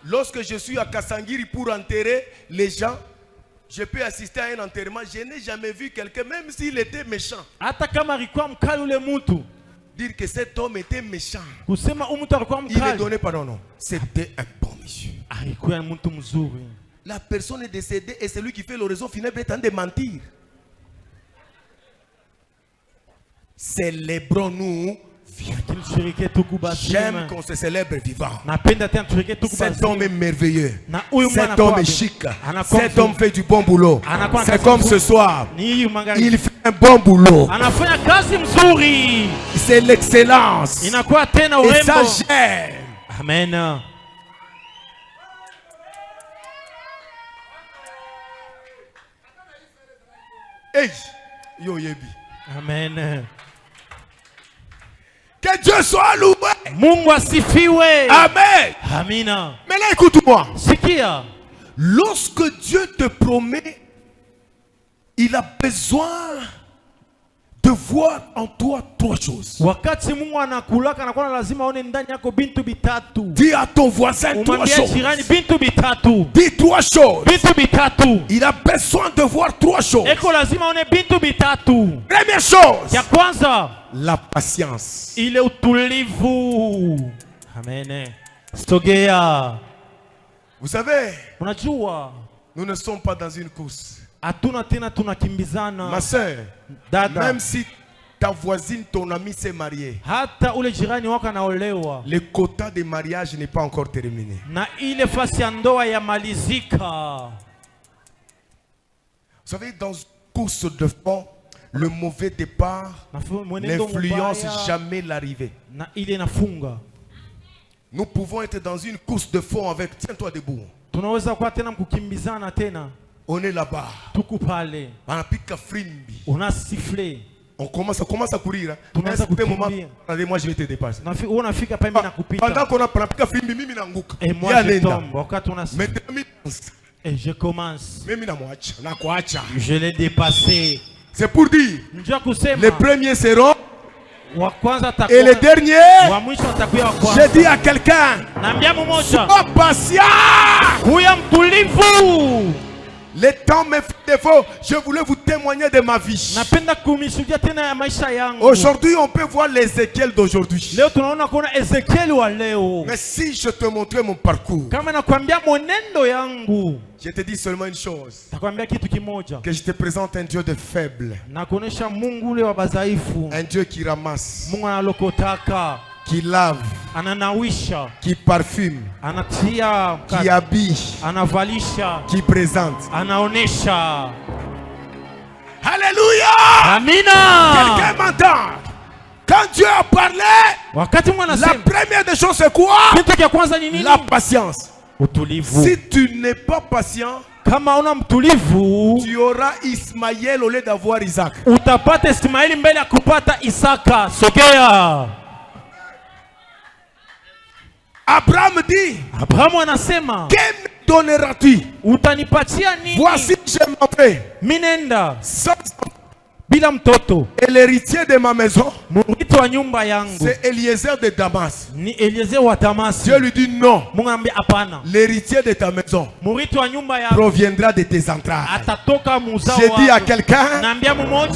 Lorsque je suis à Kasangiri pour enterrer les gens, je peux assister à un enterrement. Je n'ai jamais vu quelqu'un, même s'il était méchant, dire que cet homme était méchant. Il ne donnait pas non. C'était un bon monsieur. La personne est décédée et c'est lui qui fait l'oraison funèbre est en train de mentir. Célébrons-nous. J'aime qu'on se célèbre vivant. Cet homme est merveilleux. Cet homme est chic. Cet homme fait du bon boulot. C'est comme ce soir. Il fait un bon boulot. Anafanya kazi mzuri. C'est l'excellence. Inakuwa tena urembo. Et ça j'aime. Amen. Hey, yo yebi. Amen. Que Dieu soit loué. Mungu asifiwe. Amen. Amina. Maintenant écoute-moi. Sikia. Lorsque Dieu te promet, il a besoin de voir en toi trois choses. Wakati Mungu anakulaka anakuwa lazima aone ndani yako bintu bitatu. Dis à ton voisin trois choses. Jirani bintu bitatu. Dis trois choses. Bintu bitatu. Il a besoin de voir trois choses. Eko lazima aone bintu bitatu. Première chose. Ya kwanza, la patience. Ile utulivu. Amen. Sogea. Vous savez, unajua, nous ne sommes pas dans une course. Hatuna tena tunakimbizana. Ma soeur, dada, même si ta voisine, ton ami s'est marié, hata ule jirani wako anaolewa, le quota de mariage n'est pas encore terminé. Na ile fasi ya ndoa ya malizika. Vous savez, dans une course de fond, le mauvais départ n'influence jamais l'arrivée. Na ile nafunga. Nous pouvons être dans une course de fond avec tiens-toi debout. Tunaweza kuwa tena mkukimbizana tena. On est là-bas. Tuko pale. Anapika frimbi. On a sifflé. On commence à courir. Tunaanza kukimbia. Moi je vais te dépasser. Unafika pale mimi nakupita. Pendant qu'on a anapika frimbi mimi naanguka. Et moi je tombe. Wakati unasikia. Et je commence. Mimi namwacha. Nakuacha. Je l'ai dépassé. C'est pour dire. Kusema. Les premiers seront et les derniers, je dis à quelqu'un, sois patient. Le temps me fait défaut. Je voulais vous témoigner de ma vie. Aujourd'hui, on peut voir l'Ézéchiel d'aujourd'hui. Mais si je te montrais mon parcours, je te dis seulement une chose, que je te présente un Dieu de faible, un Dieu qui ramasse, qui lave, qui parfume, qui habille, qui présente. Alléluia. Amina. Quelqu'un m'entend? Quand Dieu a parlé, la première des choses c'est quoi? La patience. Si tu n'es pas patient, tu auras Ismaël au lieu d'avoir Isaac. Abraham dit, que me donneras-tu? Voici je m'en vais. Et l'héritier de ma maison, c'est Eliezer de Damas. Dieu lui dit non. L'héritier de ta maison proviendra de tes entrailles. J'ai dit à quelqu'un,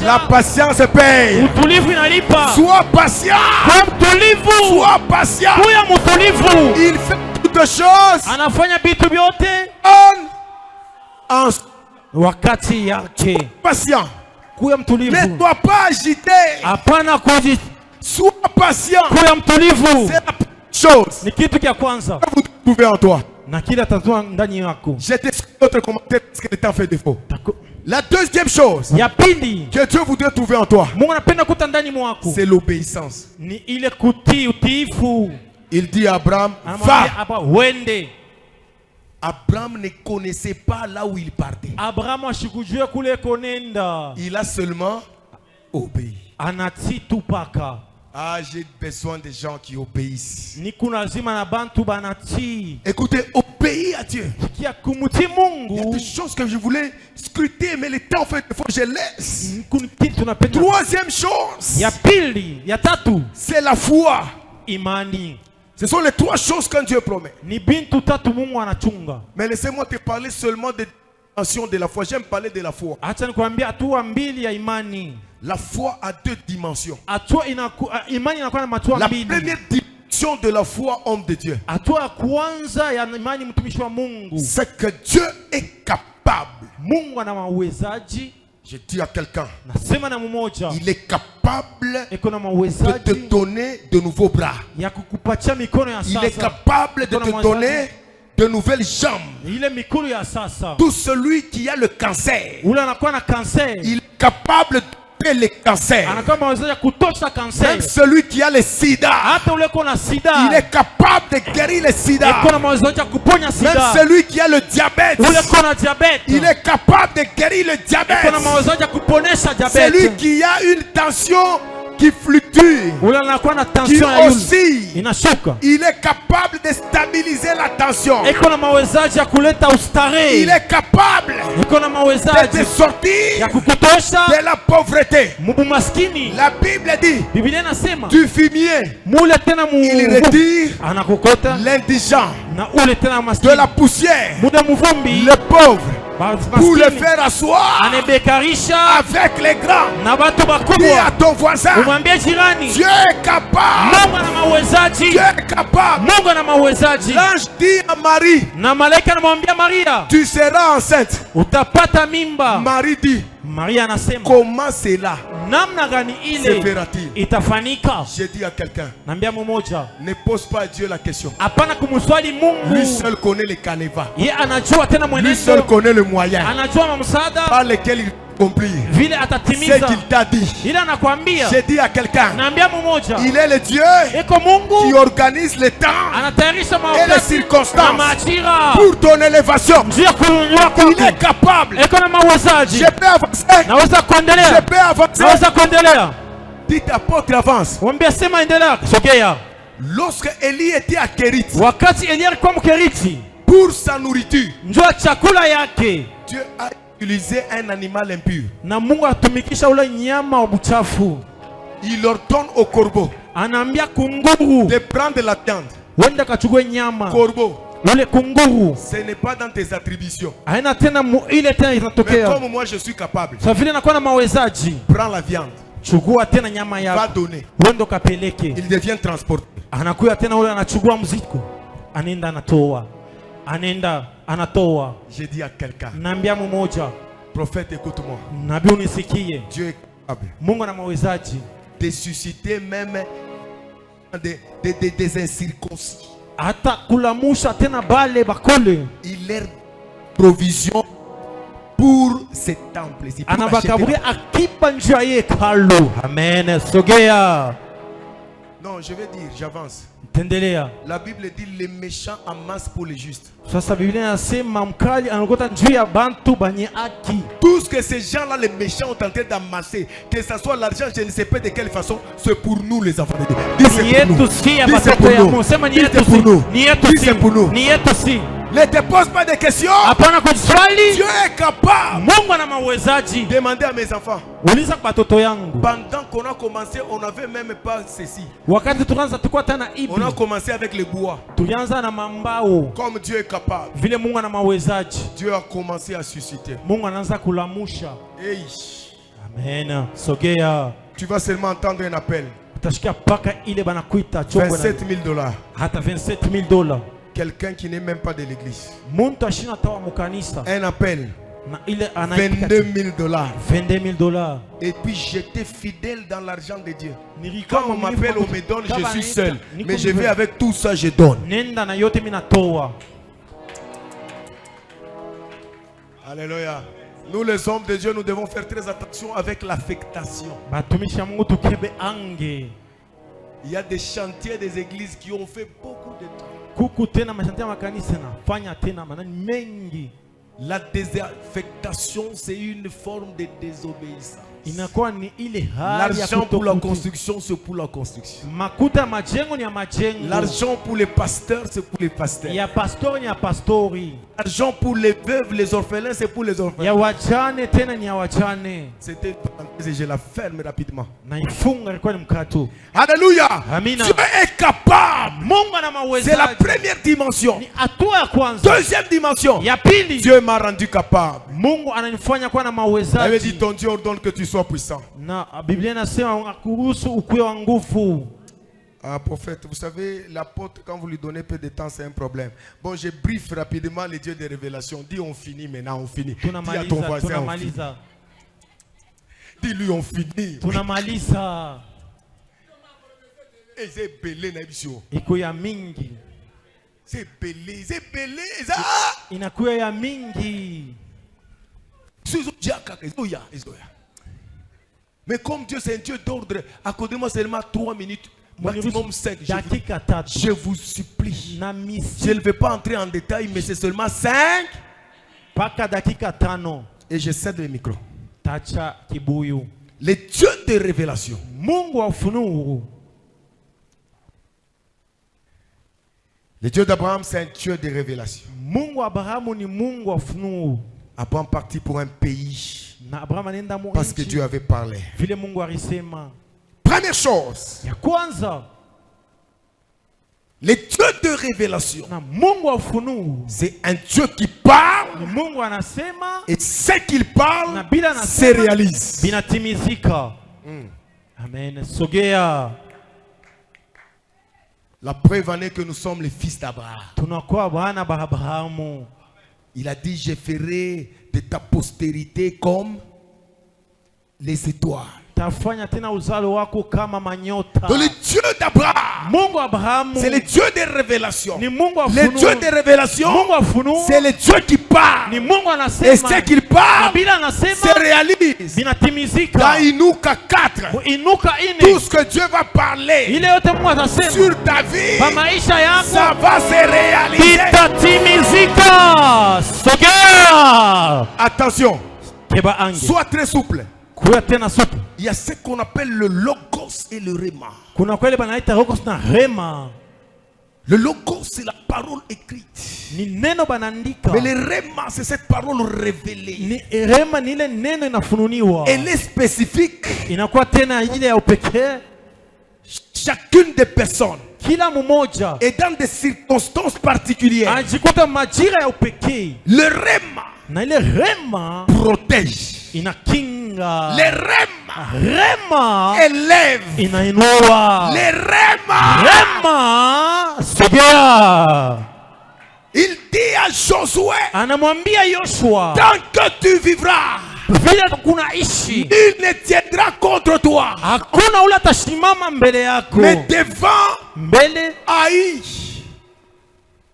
la patience paye. Sois patient. Sois patient. Il fait toutes choses en patient. Ne sois pas agité. Sois patient. C'est la chose que vous trouvez en toi. J'étais sur d'autres commentaires parce que le temps fait défaut. La deuxième chose que Dieu voudrait trouver en toi, c'est l'obéissance. Il dit à Abraham, va. Abraham ne connaissait pas là où il partait. Il a seulement obéi. Ah, j'ai besoin de gens qui obéissent. Écoutez, obéis à Dieu. Il y a des choses que je voulais scruter, mais le temps fait défaut, je laisse. Troisième chose, c'est la foi. Ce sont les trois choses que Dieu promet. Mais laissez-moi te parler seulement des dimensions de la foi. J'aime parler de la foi. La foi a deux dimensions. La première dimension de la foi, homme de Dieu, c'est que Dieu est capable. Je dis à quelqu'un, il est capable de te donner de nouveaux bras. Il est capable de te donner de nouvelles jambes. Tout celui qui a le cancer, il est capable de enlever les cancers. Même celui qui a le sida, il est capable de guérir le sida. Même celui qui a le diabète, il est capable de guérir le diabète. Celui qui a une tension qui fluctue, qui oscille, il est capable de stabiliser la tension. Il est capable de te sortir de la pauvreté. La Bible dit, du fumier, il retire l'indigent. De la poussière, le pauvre, pour le faire asseoir avec les grands. Dis à ton voisin, Dieu est capable. Dieu est capable. L'ange dit à Marie, tu seras enceinte. Marie dit, comment cela se fera-t-il? J'ai dit à quelqu'un, ne pose pas à Dieu la question. Lui seul connaît les canevas. Lui seul connaît le moyen par lequel il accomplit ce qu'il t'a dit. J'ai dit à quelqu'un, il est le Dieu qui organise le temps et les circonstances pour ton élévation. Il est capable. Je peux avancer. Je peux avancer. Dites apôtre, avance. Lorsque Élie était à Kérit, pour sa nourriture, Dieu a utilisé un animal impur. Il ordonne au corbeau de prendre la viande. Corbeau, ce n'est pas dans tes attributions. Mais comme moi je suis capable, prends la viande, va donner. Il devient transporté. J'ai dit à quelqu'un, prophète, écoute-moi. Dieu est capable de susciter même des incirconcis. Il est provision pour ce temple. Amen. Non, je vais dire, j'avance. La Bible dit les méchants amassent pour les justes. Tout ce que ces gens-là, les méchants, ont tenté d'amasser, que ce soit l'argent, je ne sais pas de quelle façon, c'est pour nous les enfants de Dieu. C'est pour nous. C'est pour nous. Ne te pose pas de questions. Dieu est capable. Demandez à mes enfants. Pendant qu'on a commencé, on n'avait même pas ceci. On a commencé avec le bois. Comme Dieu est capable, Dieu a commencé à susciter. Hey. Amen. Tu vas seulement entendre un appel. $27 000. Quelqu'un qui n'est même pas de l'église. Un appel. $22 000. Et puis j'étais fidèle dans l'argent de Dieu. Quand on m'appelle, on me donne, je suis seul. Mais je vais avec tout ça, je donne. Alléluia. Nous les hommes de Dieu, nous devons faire très attention avec l'affectation. Il y a des chantiers des églises qui ont fait beaucoup de trucs. La désaffectation, c'est une forme de désobéissance. L'argent pour la construction, c'est pour la construction. L'argent pour les pasteurs, c'est pour les pasteurs. L'argent pour les veuves, les orphelins, c'est pour les orphelins. C'était une parenthèse et je la ferme rapidement. Alléluia. Dieu est capable. C'est la première dimension. Deuxième dimension, Dieu m'a rendu capable. Avait dit ton Dieu ordonne que tu sois puissant. Ah, prophète, vous savez, l'apôtre, quand vous lui donnez peu de temps, c'est un problème. Bon, je briefe rapidement les dieux des révélations. Dis on finit maintenant, on finit. Dis à ton voisin, on finit. Dis-lui on finit. Et c'est belé na biso. C'est belé, c'est belé. Inakuya ya mingi. Mais comme Dieu c'est un Dieu d'ordre, accordez-moi seulement 3 minutes, maximum 5. Je vous supplie. Je ne vais pas entrer en détail, mais c'est seulement 5. Et je cède le micro. Les dieux de révélation. Le Dieu d'Abraham, c'est un Dieu de révélation. Abraham partit pour un pays parce que Dieu avait parlé. Première chose, le Dieu de révélation, c'est un Dieu qui parle et ce qu'il parle se réalise. Amen. La preuve en est que nous sommes les fils d'Abraham. Il a dit, je ferai de ta postérité comme les étoiles. Donc le Dieu d'Abraham, c'est le Dieu des révélations. Le Dieu des révélations, c'est le Dieu qui parle. Et ce qu'il parle se réalise. Dans Inuka 4, tout ce que Dieu va parler sur ta vie, ça va se réaliser. Attention, sois très souple. Il y a ce qu'on appelle le logos et le rhéma. Le logos, c'est la parole écrite. Mais le rhéma, c'est cette parole révélée. Elle est spécifique. Chacune des personnes est dans des circonstances particulières. Le rhéma protège. Les rhéma élève. Les rhéma. Il dit à Josué, tant que tu vivras, il ne tiendra contre toi. Mais devant Haï,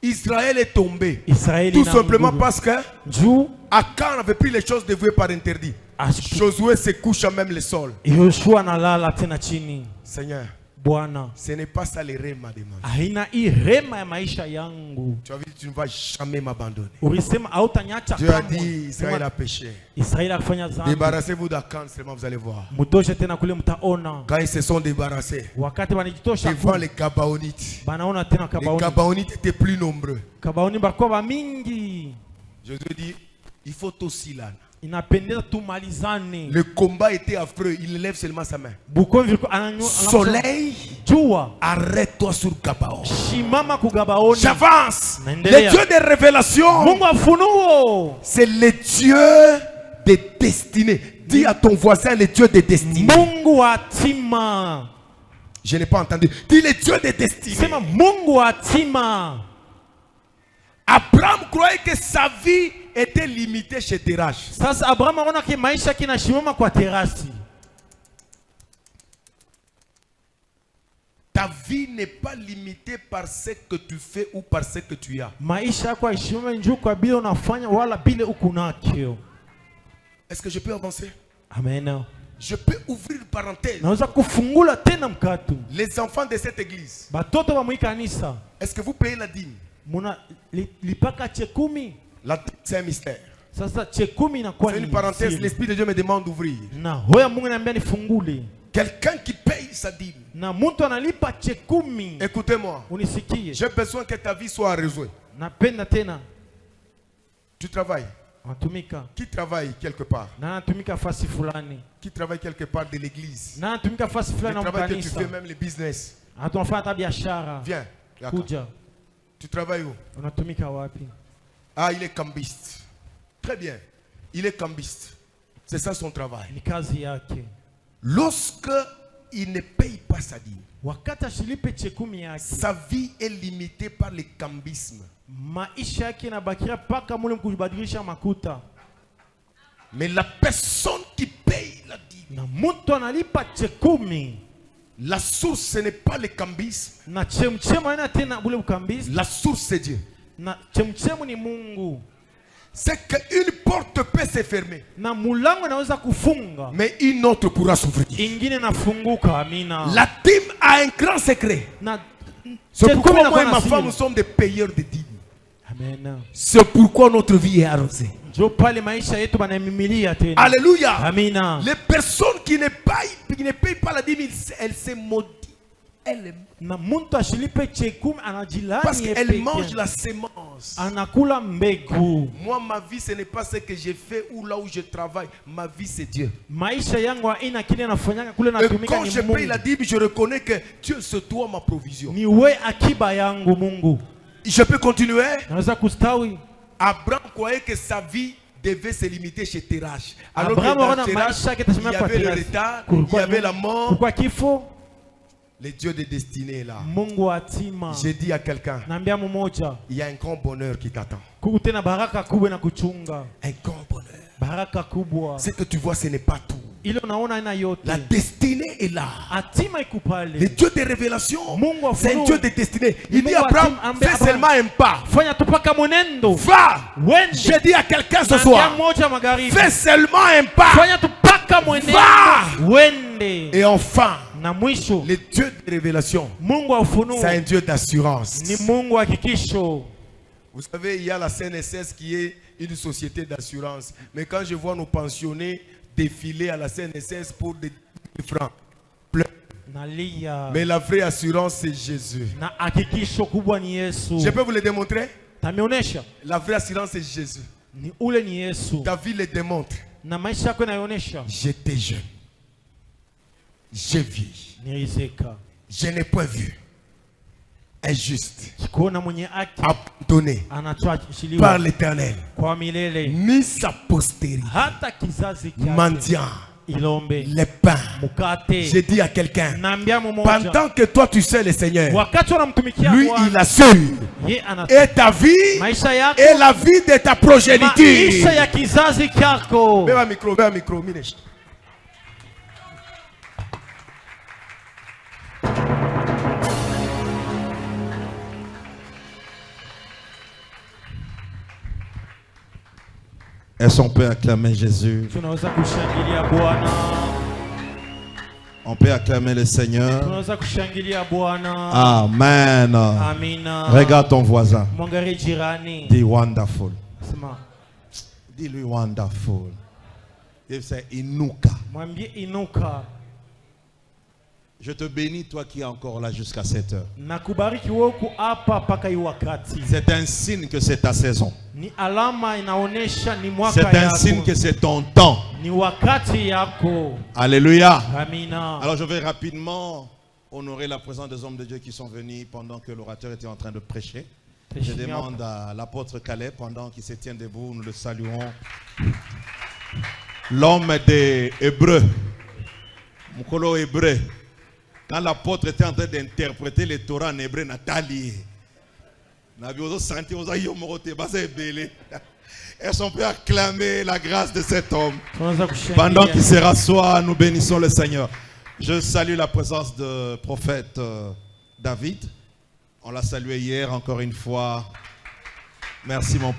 Israël est tombé. Tout simplement parce que Akan avait pris les choses dévouées par interdit. Josué se couche à même le sol. Seigneur, ce n'est pas ça le rêve m'a demandé. Tu as vu, tu ne vas jamais m'abandonner. Dieu a dit, Israël a péché. Débarrassez-vous d'Akan, seulement vous allez voir. Quand ils se sont débarrassés devant les Gabaonites, les Gabaonites étaient plus nombreux. Jésus dit, il faut aussi là. Le combat était affreux. Il lève seulement sa main. Soleil, arrête-toi sur Gabaon. J'avance. Le Dieu des révélations, c'est le Dieu des destinées. Dis à ton voisin le Dieu des destinées. Je n'ai pas entendu. Dis le Dieu des destinées. Abraham croyait que sa vie était limitée chez Terach. Ta vie n'est pas limitée par ce que tu fais ou par ce que tu as. Est-ce que je peux avancer? Amen. Je peux ouvrir une parenthèse. Les enfants de cette église, est-ce que vous payez la dîme? La dîme, c'est un mystère. C'est une parenthèse. L'Esprit de Dieu me demande d'ouvrir. Quelqu'un qui paye sa dîme. Écoutez-moi. J'ai besoin que ta vie soit résolue. Tu travailles. Qui travaille quelque part? Qui travaille quelque part de l'église? Le travail que tu fais, même le business. Viens. Tu travailles où? Ah, il est cambiste. Très bien. Il est cambiste. C'est ça son travail. Lorsque il ne paye pas sa dîme, sa vie est limitée par le cambisme. Mais la personne qui paye la dîme, la source, ce n'est pas le cambisme. La source, c'est Dieu. c'est qu'une porte peut se fermer, na mulango inaweza kufunga, mais une autre pourra s'ouvrir. ingine nafunguka. Amina. La dîme a un grand secret. C'est pourquoi moi et ma femme nous sommes des payeurs de dîmes. Amen. C'est pourquoi notre vie est arrosée. Alléluia. Amina. Les personnes qui ne payent pas la dîme, elles se maudissent. Parce qu'elles mangent la semence. Moi, ma vie, ce n'est pas ce que j'ai fait ou là où je travaille. Ma vie, c'est Dieu. Et quand je paye la dîme, je reconnais que Dieu se doit ma provision. Je peux continuer. Abraham croyait que sa vie devait se limiter chez Terach. Alors que dans Terach, il y avait le retard, il y avait la mort. Le Dieu de destinée est là. J'ai dit à quelqu'un, il y a un grand bonheur qui t'attend. Un grand bonheur. Ce que tu vois, ce n'est pas tout. La destinée est là. Le Dieu de révélation, c'est un Dieu de destinée. Il dit à Abraham, fais seulement un pas. Va. Je dis à quelqu'un ce soir, fais seulement un pas. Va. Et enfin, le Dieu de révélation, c'est un Dieu d'assurance. Vous savez, il y a la CNSS qui est une société d'assurance. Mais quand je vois nos pensionnés défiler à la CNSS pour des francs, mais la vraie assurance, c'est Jésus. Je peux vous le démontrer? La vraie assurance, c'est Jésus. Ta vie le démontre. J'étais jeune. J'ai vu. Je n'ai pas vu. Injuste. Abandonné par l'Éternel. Ni sa postérité. Mendiant. Les pains. J'ai dit à quelqu'un, pendant que toi tu sais le Seigneur, lui il assure. Et ta vie et la vie de ta progéniture. Mets un micro, Est-ce qu'on peut acclamer Jésus? On peut acclamer le Seigneur. Amen. Regarde ton voisin. Dis wonderful. Dis-lui wonderful. C'est Inuka. Je te bénis, toi qui es encore là jusqu'à 7 heures. C'est un signe que c'est ta saison. C'est un signe que c'est ton temps. Alléluia. Alors je vais rapidement honorer la présence des hommes de Dieu qui sont venus pendant que l'orateur était en train de prêcher. Je demande à l'apôtre Calais, pendant qu'il se tient debout, nous le saluons. L'homme des Hébreux. Mukolo Hébreu. Quand l'apôtre était en train d'interpréter les Torah en hébreu, Nathalie. Est-ce qu'on peut acclamer la grâce de cet homme? Pendant qu'il se rassoit, nous bénissons le Seigneur. Je salue la présence du prophète David. On l'a salué hier encore une fois. Merci mon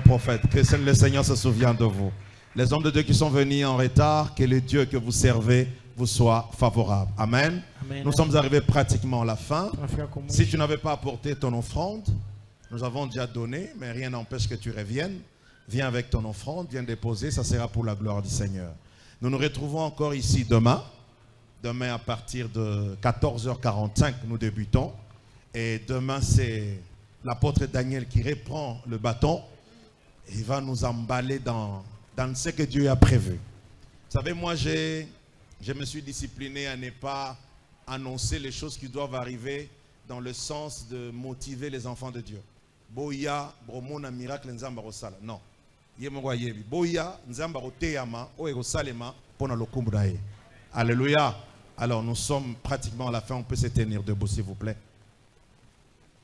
prophète. Que le Seigneur se souvienne de vous. Les hommes de Dieu qui sont venus en retard, que le Dieu que vous servez vous soit favorable. Amen. Amen. Nous sommes arrivés pratiquement à la fin. Si tu n'avais pas apporté ton offrande, nous avons déjà donné, mais rien n'empêche que tu reviennes. Viens avec ton offrande, viens déposer, ça sera pour la gloire du Seigneur. Nous nous retrouvons encore ici demain. Demain à partir de 14h45, nous débutons. Et demain, c'est l'apôtre Daniel qui reprend le bâton. Il va nous emballer dans ce que Dieu a prévu. Vous savez, moi, je me suis discipliné à ne pas annoncer les choses qui doivent arriver dans le sens de motiver les enfants de Dieu. Boya, bromona miracle nzamba rosala. Non. Boya, nzamba roteyama, oego salema, pona lokumbrae. Alléluia. Alors nous sommes pratiquement à la fin, on peut se tenir debout s'il vous plaît.